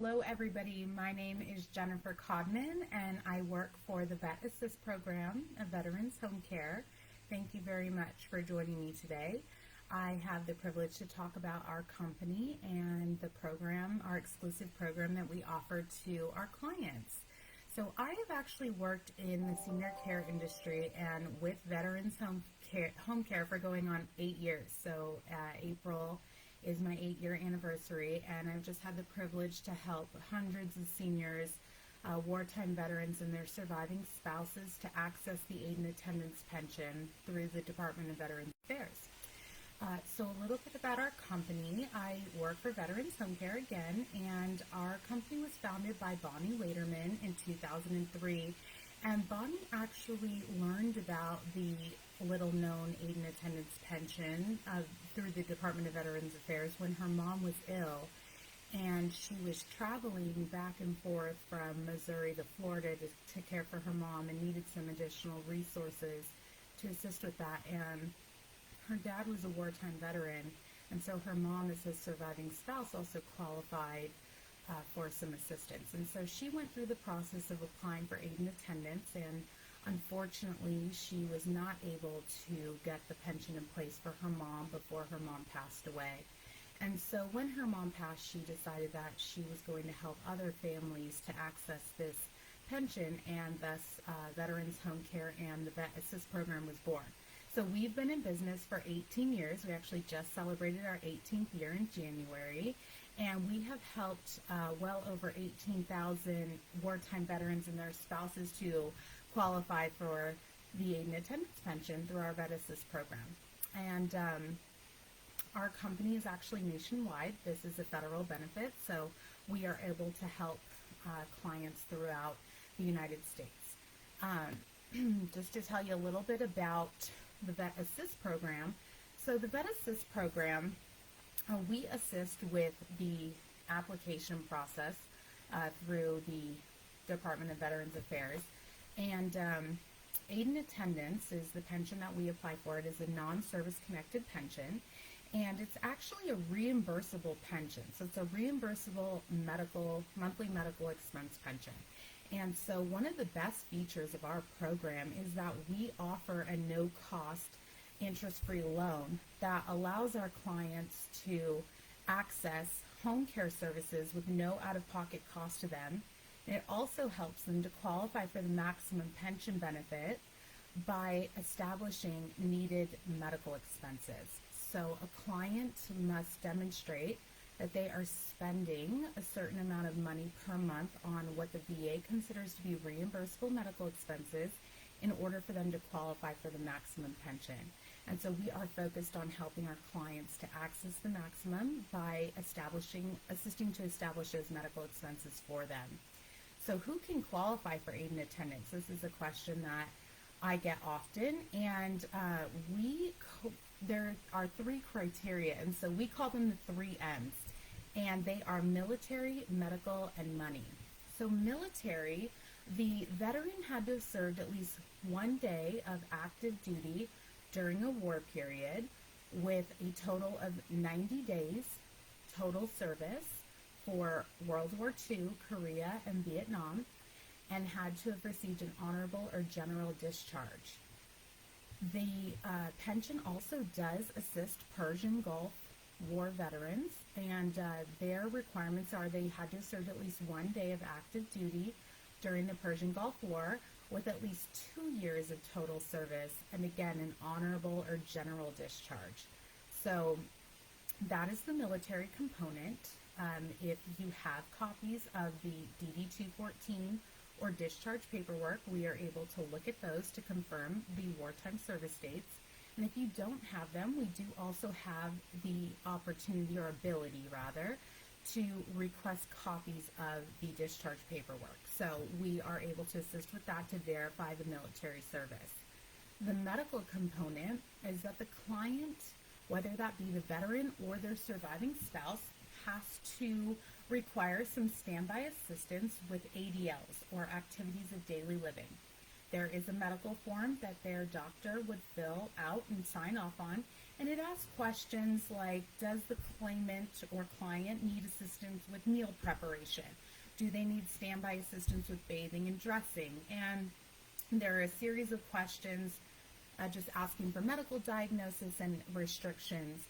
Hello everybody, my name is Jennifer Kodman and I work for the VetAssist Program of Veterans Home Care. Thank you very much for joining me today. I have the privilege to talk about our company and the program, our exclusive program that we offer to our clients. So I have actually worked in the senior care industry and with Veterans Home Care for going on 8 years. So April is my 8-year anniversary, and I've just had the privilege to help hundreds of seniors, wartime veterans and their surviving spouses to access the Aiden attendance pension through the Department of Veterans Affairs. So a little bit about our company. I work for Veterans Home Care again, and our company was founded by Bonnie Laterman in 2003. And Bonnie actually learned about the little-known Aiden attendance pension through the Department of Veterans Affairs when her mom was ill, and she was traveling back and forth from Missouri to Florida to care for her mom and needed some additional resources to assist with that. And her dad was a wartime veteran, and so her mom, as his surviving spouse, also qualified for some assistance. And so she went through the process of applying for Aiden attendance, and unfortunately she was not able to get the pension in place for her mom before her mom passed away. And so when her mom passed, she decided that she was going to help other families to access this pension, and thus Veterans Home Care and the VetAssist Program was born. So we've been in business for 18 years. We actually just celebrated our 18th year in January, and we have helped well over 18,000 wartime veterans and their spouses to qualify for the Aiden attendance pension through our VetAssist program. And our company is actually nationwide. This is a federal benefit, so we are able to help clients throughout the United States. Just to tell you a little bit about the VetAssist program. So the VetAssist program, we assist with the application process through the Department of Veterans Affairs. And Aiden attendance is the pension that we apply for. It is a non-service connected pension, and it's actually a reimbursable pension. So it's a reimbursable monthly medical expense pension. And so one of the best features of our program is that we offer a no-cost, interest-free loan that allows our clients to access home care services with no out-of-pocket cost to them. And it also helps them to qualify for the maximum pension benefit by establishing needed medical expenses. So a client must demonstrate that they are spending a certain amount of money per month on what the VA considers to be reimbursable medical expenses in order for them to qualify for the maximum pension. And so we are focused on helping our clients to access the maximum by assisting to establish those medical expenses for them. So who can qualify for Aiden attendance? This is a question that I get often, and there are 3 criteria, and so we call them the 3 M's, and they are military, medical, and money. So military, the veteran had to have served at least 1 day of active duty during a war period with a total of 90 days total service for World War II, Korea, and Vietnam, and had to have received an honorable or general discharge. The pension also does assist Persian Gulf War veterans, and their requirements are they had to serve at least 1 day of active duty during the Persian Gulf War with at least 2 years of total service, and again, an honorable or general discharge. So that is the military component. If you have copies of the DD-214 or discharge paperwork, we are able to look at those to confirm the wartime service dates. And if you don't have them, we do also have the opportunity, or ability rather, to request copies of the discharge paperwork. So we are able to assist with that to verify the military service. The medical component is that the client, whether that be the veteran or their surviving spouse, has to require some standby assistance with ADLs, or activities of daily living. There is a medical form that their doctor would fill out and sign off on, And it asks questions like, does the claimant or client need assistance with meal preparation? Do they need standby assistance with bathing and dressing? And there are a series of questions just asking for medical diagnosis and restrictions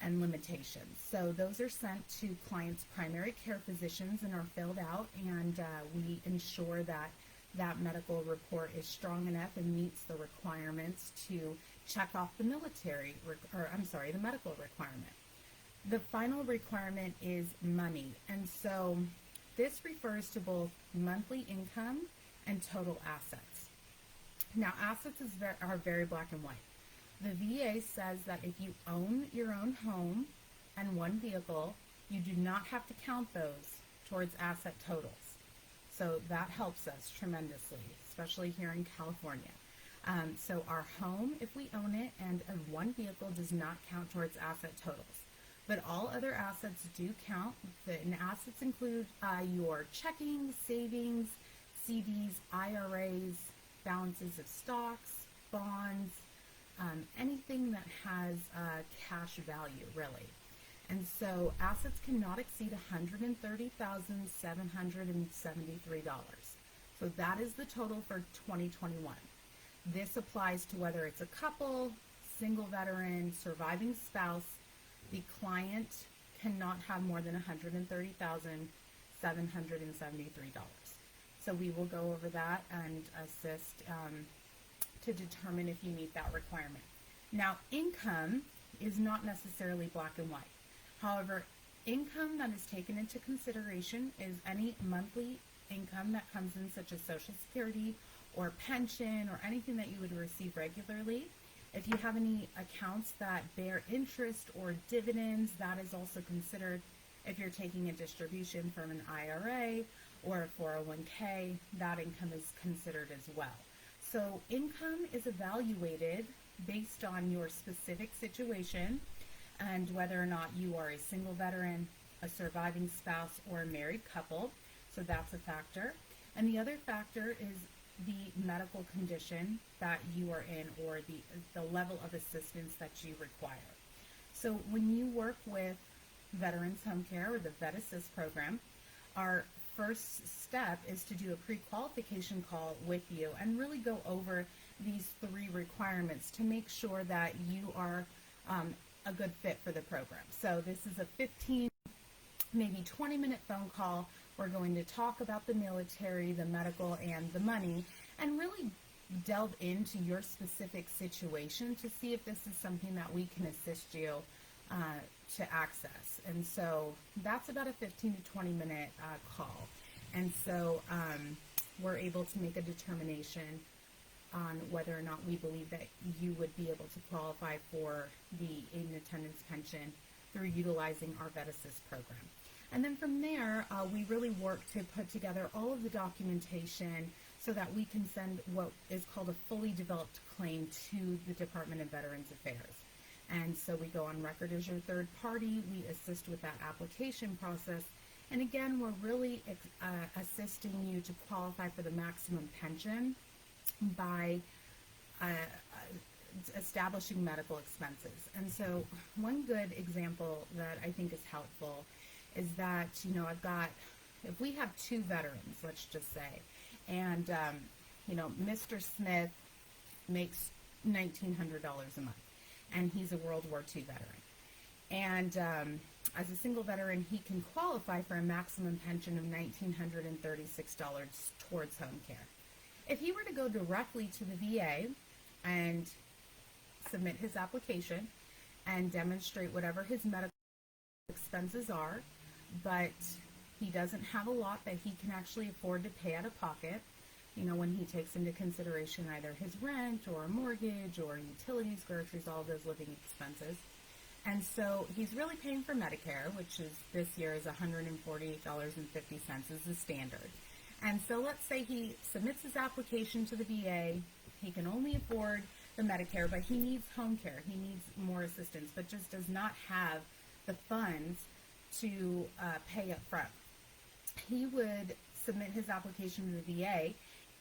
and limitations. So those are sent to clients' primary care physicians and are filled out, and we ensure that that medical report is strong enough and meets the requirements to check off the the medical requirement. The final requirement is money, and so this refers to both monthly income and total assets. Now, assets are very black and white. The VA says that if you own your own home and one vehicle, you do not have to count those towards asset totals. So that helps us tremendously, especially here in California. So our home, if we own it, and one vehicle does not count towards asset totals. But all other assets do count. And assets include your checking, savings, CDs, IRAs, balances of stocks, bonds, anything that has cash value, really. And so assets cannot exceed $130,773. So that is the total for 2021. This applies to whether it's a couple, single veteran, surviving spouse. The client cannot have more than $130,773. So we will go over that and assist to determine if you meet that requirement. Now, income is not necessarily black and white. However, income that is taken into consideration is any monthly income that comes in, such as Social Security or pension or anything that you would receive regularly. If you have any accounts that bear interest or dividends, that is also considered. If you're taking a distribution from an IRA or a 401k, that income is considered as well. So income is evaluated based on your specific situation and whether or not you are a single veteran, a surviving spouse, or a married couple. So that's a factor. And the other factor is the medical condition that you are in, or the level of assistance that you require. So when you work with Veterans Home Care or the VetAssist Program, our first step is to do a pre-qualification call with you and really go over these 3 requirements to make sure that you are a good fit for the program. So this is a 15, maybe 20-minute phone call. We're going to talk about the military, the medical, and the money, and really delve into your specific situation to see if this is something that we can assist you to access. And so that's about a 15 to 20-minute call. And so we're able to make a determination on whether or not we believe that you would be able to qualify for the aid and attendance pension through utilizing our VetAssist program. And then from there, we really work to put together all of the documentation so that we can send what is called a fully developed claim to the Department of Veterans Affairs. And so we go on record as your third party. We assist with that application process. And again, we're really assisting you to qualify for the maximum pension by establishing medical expenses. And so one good example that I think is helpful is that, if we have 2 veterans, let's just say, and, Mr. Smith makes $1,900 a month, and he's a World War II veteran. And as a single veteran, he can qualify for a maximum pension of $1,936 towards home care. If he were to go directly to the VA and submit his application and demonstrate whatever his medical expenses are, but he doesn't have a lot that he can actually afford to pay out of pocket, when he takes into consideration either his rent or a mortgage or utilities, groceries, all of those living expenses. And so he's really paying for Medicare, which is this year is $148.50 is the standard. And so let's say he submits his application to the VA. He can only afford the Medicare, but he needs home care. He needs more assistance, but just does not have the funds to pay up front. He would submit his application to the VA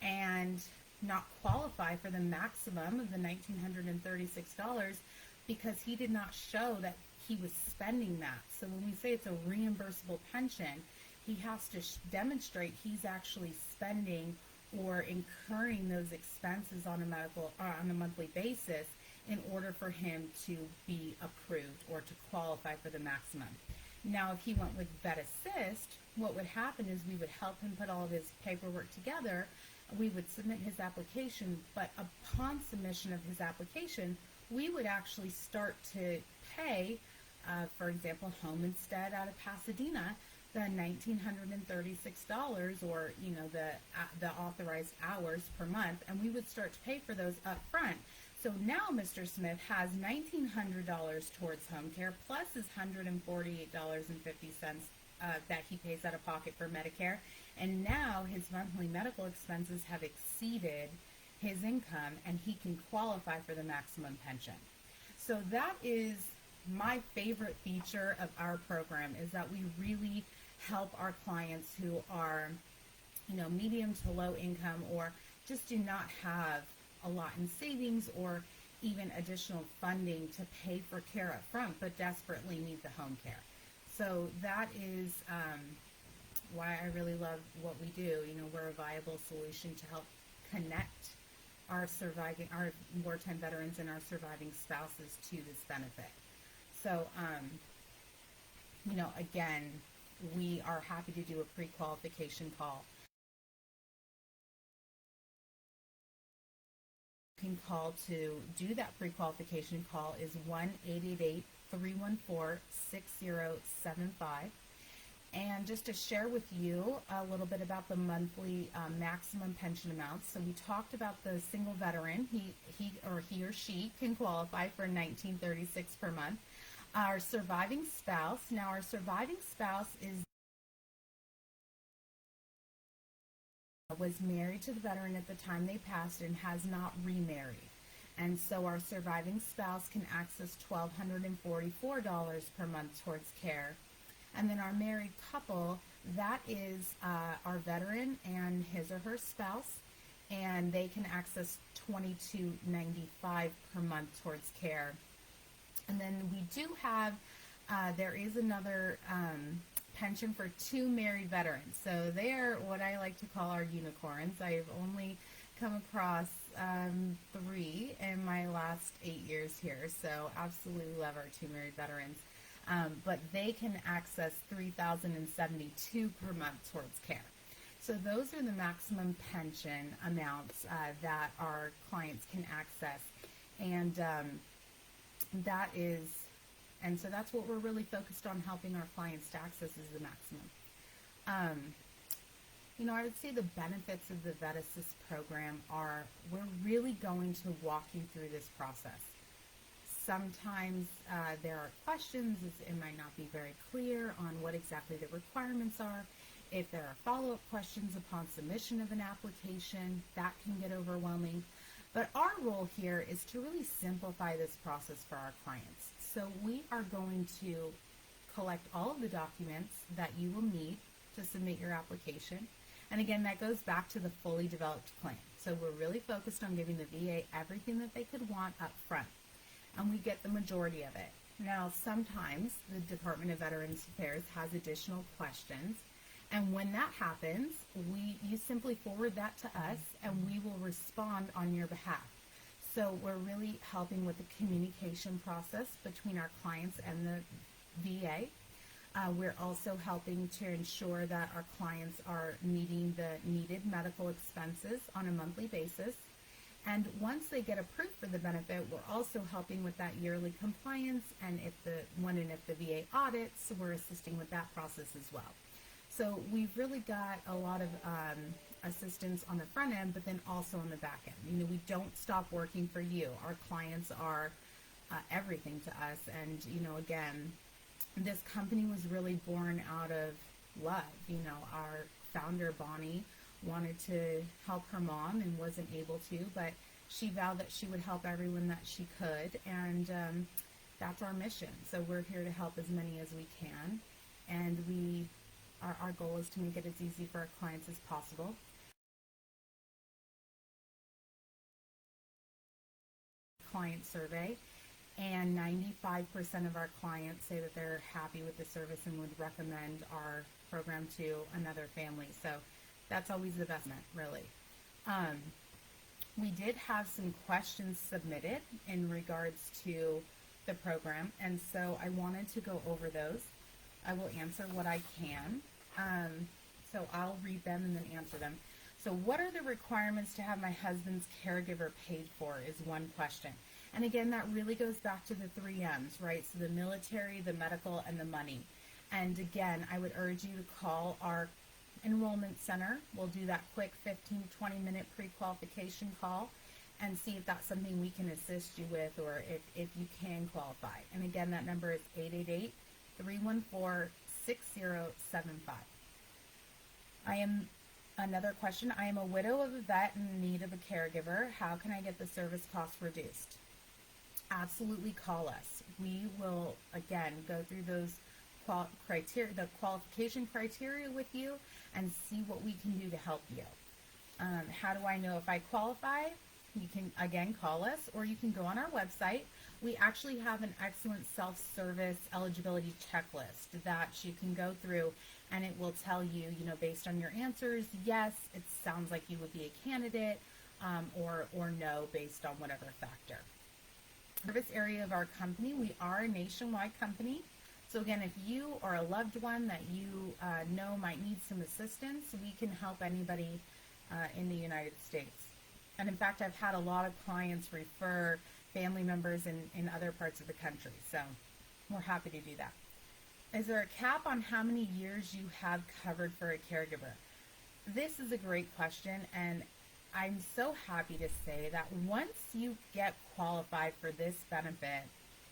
and not qualify for the maximum of the $1,936 because he did not show that he was spending that. So when we say it's a reimbursable pension, he has to demonstrate he's actually spending or incurring those expenses on a monthly basis in order for him to be approved or to qualify for the maximum. Now, if he went with VetAssist, what would happen is we would help him put all of his paperwork together. We would submit his application, but upon submission of his application, we would actually start to pay, for example, Home Instead out of Pasadena, the $1,936, or the authorized hours per month, and we would start to pay for those up front. So now Mr. Smith has $1,900 towards home care plus his $148.50 that he pays out of pocket for Medicare, and now his monthly medical expenses have exceeded his income, and he can qualify for the maximum pension. So that is my favorite feature of our program, is that we really help our clients who are, medium to low income, or just do not have a lot in savings or even additional funding to pay for care up front, but desperately need the home care. So that is why I really love what we do. We're a viable solution to help connect our wartime veterans and our surviving spouses to this benefit. So, again, we are happy to do a pre-qualification call. You can call to do that pre-qualification call is 1-888-314-6075. And just to share with you a little bit about the monthly maximum pension amounts. So we talked about the single veteran. He or she can qualify for $1,936 per month. Our surviving spouse. Now, our surviving spouse was married to the veteran at the time they passed and has not remarried. And so our surviving spouse can access $1,244 per month towards care. And then our married couple, that is our veteran and his or her spouse, and they can access $2,295 per month towards care. And then we do have, there is another pension for two married veterans. So they are what I like to call our unicorns. I've only come across 3 in my last 8 years here. So absolutely love our two married veterans. But they can access $3,072 per month towards care. So those are the maximum pension amounts that our clients can access. And so that's what we're really focused on, helping our clients to access, is the maximum. I would say the benefits of the VetAssist program are, we're really going to walk you through this process. Sometimes there are questions, it might not be very clear on what exactly the requirements are. If there are follow-up questions upon submission of an application, that can get overwhelming. But our role here is to really simplify this process for our clients. So we are going to collect all of the documents that you will need to submit your application. And again, that goes back to the fully developed claim. So we're really focused on giving the VA everything that they could want up front, and we get the majority of it. Now, sometimes the Department of Veterans Affairs has additional questions, and when that happens, you simply forward that to us, and we will respond on your behalf. So we're really helping with the communication process between our clients and the VA. We're also helping to ensure that our clients are meeting the needed medical expenses on a monthly basis. And once they get approved for the benefit, we're also helping with that yearly compliance, and if the VA audits, we're assisting with that process as well. So we've really got a lot of assistance on the front end, but then also on the back end. We don't stop working for you. Our clients are everything to us, and again, this company was really born out of love. Our founder, Bonnie, wanted to help her mom and wasn't able to, but she vowed that she would help everyone that she could, and that's our mission. So we're here to help as many as we can, and our goal is to make it as easy for our clients as possible. Client survey, and 95% of our clients say that they're happy with the service and would recommend our program to another family. So that's always the best bet, really. We did have some questions submitted in regards to the program, and so I wanted to go over those. I will answer what I can. So I'll read them and then answer them. So what are the requirements to have my husband's caregiver paid for is one question. And again, that really goes back to the 3 M's, right? So the military, the medical, and the money. And again, I would urge you to call our enrollment center. We'll do that quick 15 to 20 minute pre-qualification call and see if that's something we can assist you with, or if you can qualify. And again, that number is 888-314-6075. Another question, I am a widow of a vet in need of a caregiver. How can I get the service cost reduced? Absolutely call us. We will, again, go through those criteria, the qualification criteria with you and see what we can do to help you. How do I know if I qualify? You can, again, call us, or you can go on our website. We actually have an excellent self-service eligibility checklist that you can go through, and it will tell you, based on your answers, yes, it sounds like you would be a candidate, or no, based on whatever factor. Service area of our company, we are a nationwide company. So again, if you or a loved one that you know might need some assistance, we can help anybody in the United States. And in fact, I've had a lot of clients refer family members in other parts of the country. So we're happy to do that. Is there a cap on how many years you have covered for a caregiver? This is a great question, and I'm so happy to say that once you get qualified for this benefit,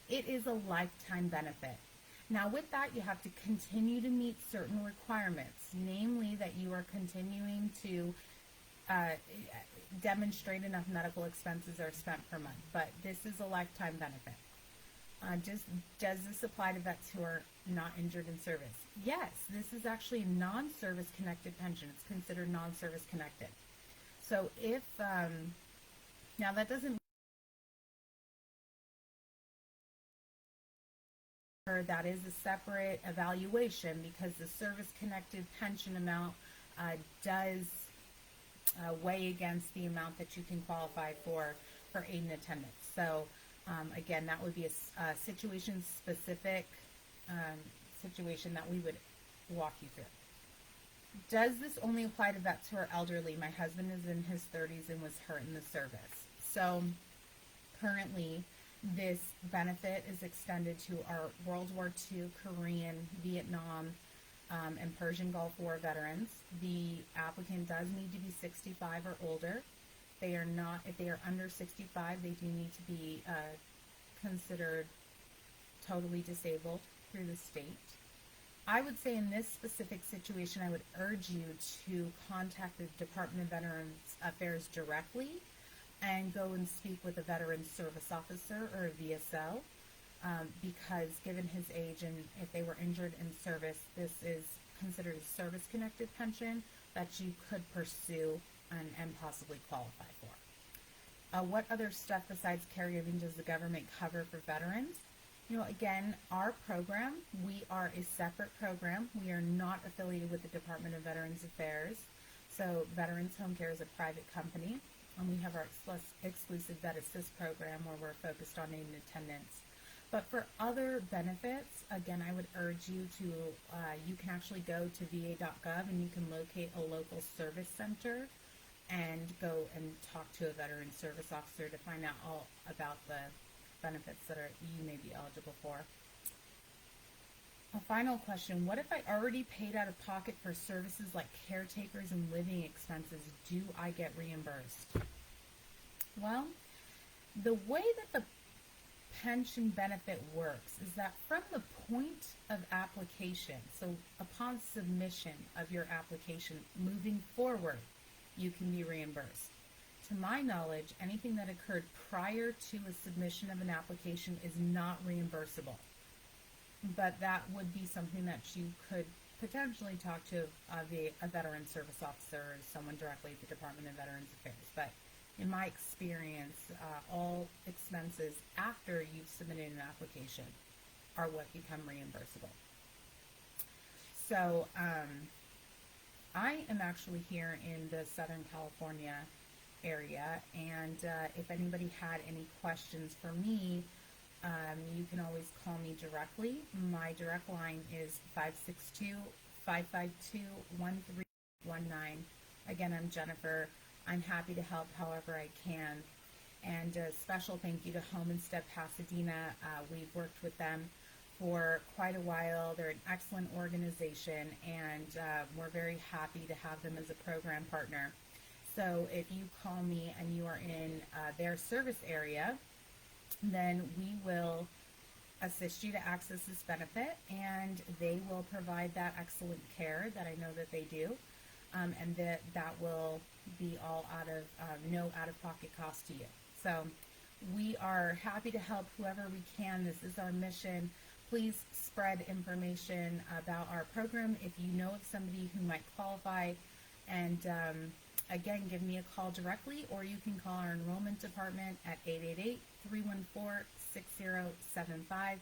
it is a lifetime benefit. Now with that, you have to continue to meet certain requirements, namely that you are continuing to demonstrate enough medical expenses are spent per month, but this is a lifetime benefit. Does this apply to vets who are not injured in service? Yes, this is actually non-service connected pension. It's considered non-service connected. So if, now that doesn't mean that is a separate evaluation, because the service connected pension amount does weigh against the amount that you can qualify for Aiden attendance. So again, that would be a situation specific situation that we would walk you through. Does this only apply to vets who are elderly? My husband is in his 30s and was hurt in the service. So currently this benefit is extended to our World War II, Korean, Vietnam, and Persian Gulf War veterans. The applicant does need to be 65 or older. They are not, if they are under 65, they do need to be considered totally disabled through the state. I would say in this specific situation, I would urge you to contact the Department of Veterans Affairs directly and go and speak with a Veteran Service Officer or a VSO, because given his age and if they were injured in service, this is considered a service-connected pension that you could pursue and possibly qualify for. What other stuff besides caregiving does the government cover for veterans? Again, our program, we are a separate program. We are not affiliated with the Department of Veterans Affairs. So Veteranshomecare is a private company, and we have our exclusive VetAssist program where we're focused on Aiden attendance. But for other benefits, again, I would urge you to, you can actually go to va.gov and you can locate a local service center and go and talk to a veteran service officer to find out all about the benefits that you may be eligible for. A final question, what if I already paid out of pocket for services like caretakers and living expenses? Do I get reimbursed? Well, the way that the pension benefit works is that from the point of application, so upon submission of your application, moving forward, you can be reimbursed. To my knowledge, anything that occurred prior to a submission of an application is not reimbursable. But that would be something that you could potentially talk to a veteran service officer or someone directly at the Department of Veterans Affairs. But in my experience, all expenses after you've submitted an application are what become reimbursable. So I am actually here in the Southern California area, and if anybody had any questions for me, you can always call me directly. My direct line is 562-552-1319. Again, I'm Jennifer. I'm happy to help however I can. And a special thank you to Home Instead Pasadena. We've worked with them for quite a while. They're an excellent organization, and we're very happy to have them as a program partner. So if you call me and you are in their service area, then we will assist you to access this benefit, and they will provide that excellent care that I know that they do, and that will be all no out-of-pocket cost to you. So we are happy to help whoever we can. This is our mission. Please spread information about our program if you know of somebody who might qualify, and again, give me a call directly, or you can call our enrollment department at 888-314-6075.